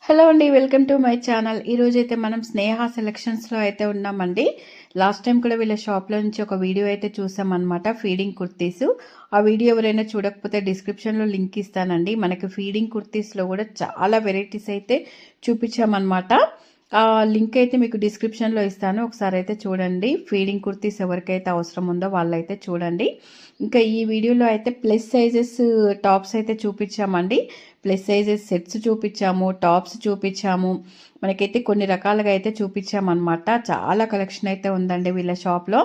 Hello అండి, welcome to my channel. ఈరోజు అయితే మనం స్నేహ సెలెక్షన్స్లో అయితే ఉన్నామండి. లాస్ట్ టైం కూడా వీళ్ళ షాప్లో నుంచి ఒక వీడియో అయితే చూసామన్నమాట, ఫీడింగ్ కుర్తీస్. ఆ వీడియో ఎవరైనా చూడకపోతే డిస్క్రిప్షన్లో లింక్ ఇస్తానండి. మనకి ఫీడింగ్ కుర్తీస్లో కూడా చాలా వెరైటీస్ అయితే చూపించామన్నమాట. ఆ లింక్ అయితే మీకు డిస్క్రిప్షన్లో ఇస్తాను, ఒకసారి అయితే చూడండి. ఫీడింగ్ కుర్తీస్ ఎవరికైతే అవసరం ఉందో వాళ్ళైతే చూడండి. ఇంకా ఈ వీడియోలో అయితే ప్లస్ సైజెస్ టాప్స్ అయితే చూపించామండి. ప్లస్ సైజెస్ సెట్స్ చూపించాము, టాప్స్ చూపించాము. మనకైతే కొన్ని రకాలుగా అయితే చూపించామన్నమాట. చాలా కలెక్షన్ అయితే ఉందండి వీళ్ళ షాప్లో.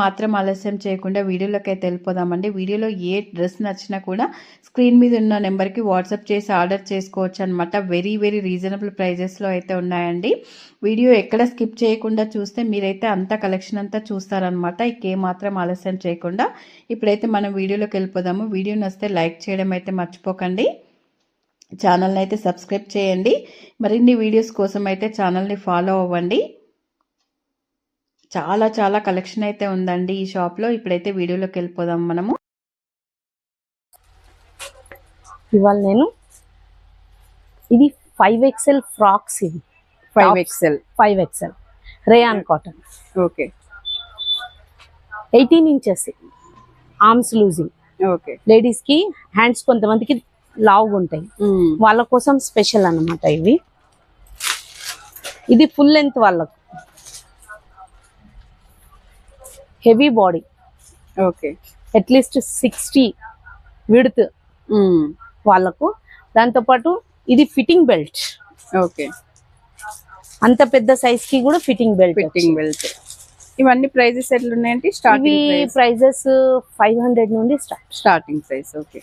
మాత్రం ఆలస్యం చేయకుండా వీడియోలోకి అయితే వెళ్ళిపోదామండి. వీడియోలో ఏ డ్రెస్ నచ్చినా కూడా స్క్రీన్ మీద ఉన్న నెంబర్కి వాట్సాప్ చేసి ఆర్డర్ చేసుకోవచ్చు అనమాట. వెరీ వెరీ రీజనబుల్ ప్రైజెస్లో అయితే ఉన్నాయండి. వీడియో ఎక్కడ స్కిప్ చేయకుండా చూస్తే మీరైతే అంత కలెక్షన్ అంతా చూస్తారనమాట. మాత్రం ఆలస్యం చేయకుండా ఇప్పుడైతే మనం వీడియోలోకి వెళ్ళిపోదాము. వీడియో నచ్చితే లైక్ చేయడం అయితే మర్చిపోకండి. ఛానల్ని అయితే సబ్స్క్రైబ్ చేయండి. మరిన్ని వీడియోస్ కోసం అయితే ఛానల్ని ఫాలో అవ్వండి. చాలా చాలా కలెక్షన్ అయితే ఉందండి ఈ షాప్లో. ఇప్పుడైతే వీడియోలోకి వెళ్ళిపోదాం మనము. ఇవాళ నేను ఇది 5XL ఫ్రాక్స్, ఇది 5XL rayon cotton. Okay, 18 inches arms losing. Okay, ladies కి హ్యాండ్స్ కొంతమందికి లావుగా ఉంటాయి, వాళ్ళ కోసం స్పెషల్ అన్నమాట ఇవి. ఇది ఫుల్ లెంత్ వాళ్ళకు, heavy body, okay, at least 60 width వాళ్ళకు. దాంతోపాటు ఇది ఫిట్టింగ్ బెల్ట్. ఓకే, అంత పెద్ద సైజ్ కి కూడా ఫిట్టింగ్ బెల్ట్. ఇవన్నీ ప్రైజెస్ ఎట్లున్నాయంటే ప్రైజెస్ 500 నుండి స్టార్టింగ్ ప్రైస్. ఓకే,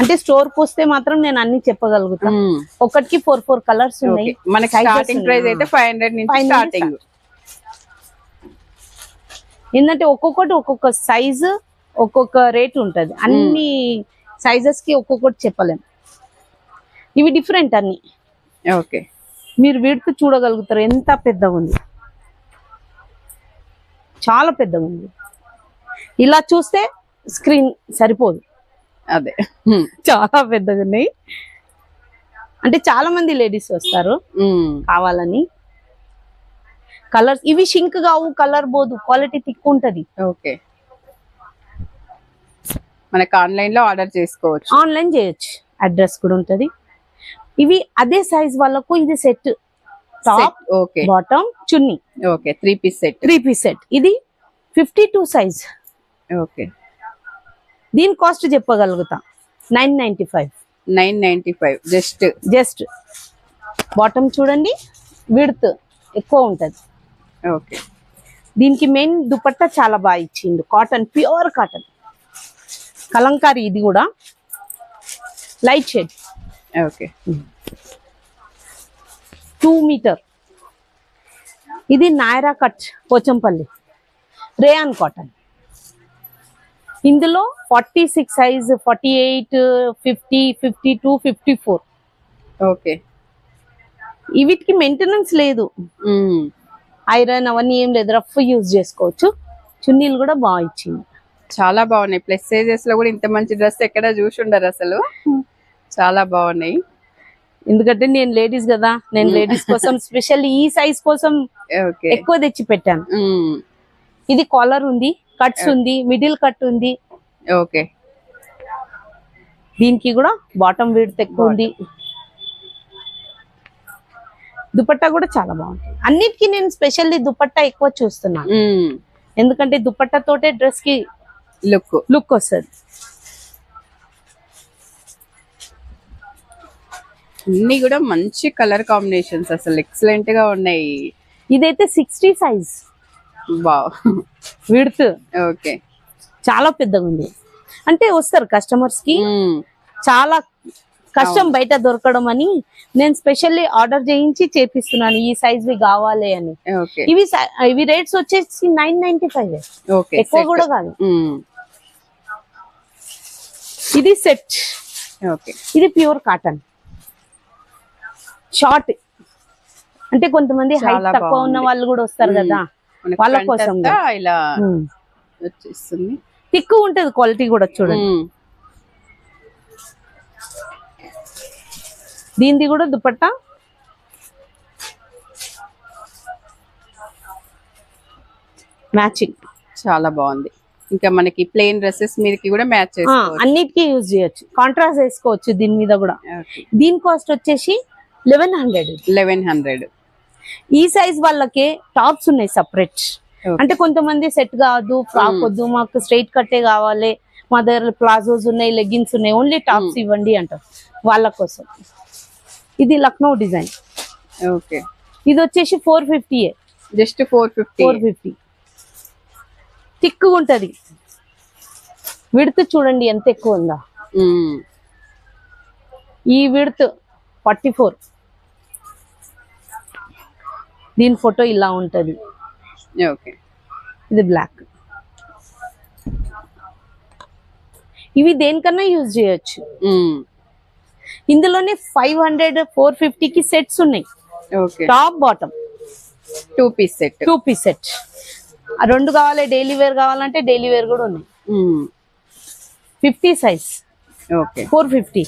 అంటే స్టోర్ కి వస్తే మాత్రం నేను అన్ని చెప్పగలుగుతాను. ఒకటికి 4 కలర్స్ ఉన్నాయి. మనకి స్టార్టింగ్ ప్రైస్ అయితే 500 నుంచి స్టార్టింగ్. ఏంటంటే ఒక్కొక్కటి ఒక్కొక్క సైజు ఒక్కొక్క రేట్ ఉంటది. అన్ని సైజెస్ కి ఒక్కొక్కటి చెప్పలేము. ఇవి డిఫరెంట్ అన్ని. ఓకే, మీరు వీడితో చూడగలుగుతారు ఎంత పెద్దగా ఉంది. చాలా పెద్దగా ఉంది. ఇలా చూస్తే స్క్రీన్ సరిపోదు, అదే చాలా పెద్దగా ఉన్నాయి. అంటే చాలా మంది లేడీస్ వస్తారు కావాలని. కలర్స్ ఇవి షింక్ కావు, కలర్ పోదు, క్వాలిటీ థిక్ ఉంటది. ఓకే, మనకి ఆన్లైన్ లో ఆర్డర్ చేసుకోవచ్చు, ఆన్లైన్ చేయొచ్చు, అడ్రస్ కూడా ఉంటది. ఇవి అదే సైజ్ వాళ్ళకు ఇది set, top, okay, bottom, chunni. Okay, 3 piece set. ఇది 52 సైజ్. ఓకే, దీని కాస్ట్ చెప్పగలుగుతా, 995. జస్ట్ బాటమ్ చూడండి, విడ్త్ ఎక్కువ ఉంటది. ఓకే, దీనికి మెయిన్ దుపట్టా చాలా బాగా ఇచ్చిండు, కాటన్, ప్యూర్ కాటన్, కలంకారీ. ఇది కూడా లైట్ షేడ్. Okay, 2 metre. ఇది Nayra cut, Pochampally rayon cotton. ఇందులో 46 సైజ్, 48, 50, 52, 54. ఓకే, వీటికి మెయింటెనెన్స్ లేదు, ఐరన్ అవన్నీ ఏం లేదు, రఫ్ యూజ్ చేసుకోవచ్చు. చున్నీలు కూడా బాగా ఇచ్చింది, చాలా బాగున్నాయి. ప్లస్ సైజెస్ లో కూడా ఇంత మంచి డ్రెస్ ఎక్కడ చూసి ఉండరు అసలు. చాలా బాగున్నాయి. ఎందుకంటే నేను లేడీస్ కదా, నేను లేడీస్ కోసం స్పెషల్ ఈ సైజ్ కోసం ఎక్కువ తెచ్చి పెట్టాను. ఇది కాలర్ ఉంది, కట్స్ ఉంది, మిడిల్ కట్ ఉంది. ఓకే, దీనికి కూడా బాటమ్ విడ్త్ ఎక్కువ ఉంది. దుపట్టా కూడా చాలా బాగుంటుంది. అన్నిటికీ నేను స్పెషల్లీ దుపట్టా ఎక్కువ చూస్తున్నాను, ఎందుకంటే దుపట్టా తోటే డ్రెస్ కి లుక్ వస్తుంది. అన్ని కూడా మంచి కలర్ కాంబినేషన్స్, అసలు ఎక్సలెంట్ గా ఉన్నాయి. ఇదైతే 60 సైజ్, విడ్త్. ఓకే, చాలా పెద్దగా ఉంది. అంటే వస్తారు కస్టమర్స్ కి, చాలా కష్టం బయట దొరకడం అని నేను స్పెషల్లీ ఆర్డర్ చేయించి చేపిస్తున్నాను, ఈ సైజ్ కావాలి అని. ఇవి రేట్స్ వచ్చేసి 995, ఎక్కువ కూడా కాదు. ఇది సెట్. ఇది ప్యూర్ కాటన్, షార్ట్. అంటే కొంతమంది హైట్ తక్కువ ఉన్న వాళ్ళు కూడా వస్తారు కదా, వాళ్ళ కోసం ఇలా వచ్చేస్తుంది. థిక్ ఉంటది, క్వాలిటీ కూడా చూడండి. దీనిది కూడా దుపట్టా మ్యాచింగ్, చాలా బాగుంది. ఇంకా మనకి ప్లెయిన్ డ్రెస్సెస్ మీదకి కూడా మ్యాచ్ చేసుకోవచ్చు. అన్నిటికీ యూజ్ చేయొచ్చు, కాంట్రాస్ట్ వేసుకోవచ్చు దీని మీద కూడా. దీని కాస్ట్ వచ్చేసి 1100. 1100. ఈ సైజ్ వాళ్ళకి టాప్స్ ఉన్నాయి సపరేట్. అంటే కొంతమంది సెట్ కాదు, ఫ్రాక్ వద్దు, మాకు స్ట్రైట్ కట్టే కావాలి, మా దగ్గర ప్లాజోస్ ఉన్నాయి, లెగ్గిన్స్ ఉన్నాయి, ఓన్లీ టాప్స్ ఇవ్వండి అంటారు, వాళ్ళ కోసం. ఇది లక్నో డిజైన్. ఓకే, ఇది వచ్చేసి 450. జస్ట్ 450. థిక్ ఉంటది, విడ్త్ చూడండి ఎంత ఎక్కువ ఉందా. ఈ విడ్త్ 44. దీని ఫోటో ఇలా ఉంటది. ఓకే, ఇది బ్లాక్. ఇవి దేనికన్నా యూజ్ చేయొచ్చు. ఇందులోనే 500, 450కి సెట్స్ ఉన్నాయి. Okay, top bottom 2 piece set. 2 piece set. ఆ రెండు కావాలి, డైలీ వేర్ కావాలంటే డైలీ వేర్ కూడా ఉన్నాయి. 50 సైజ్. ఓకే, 450.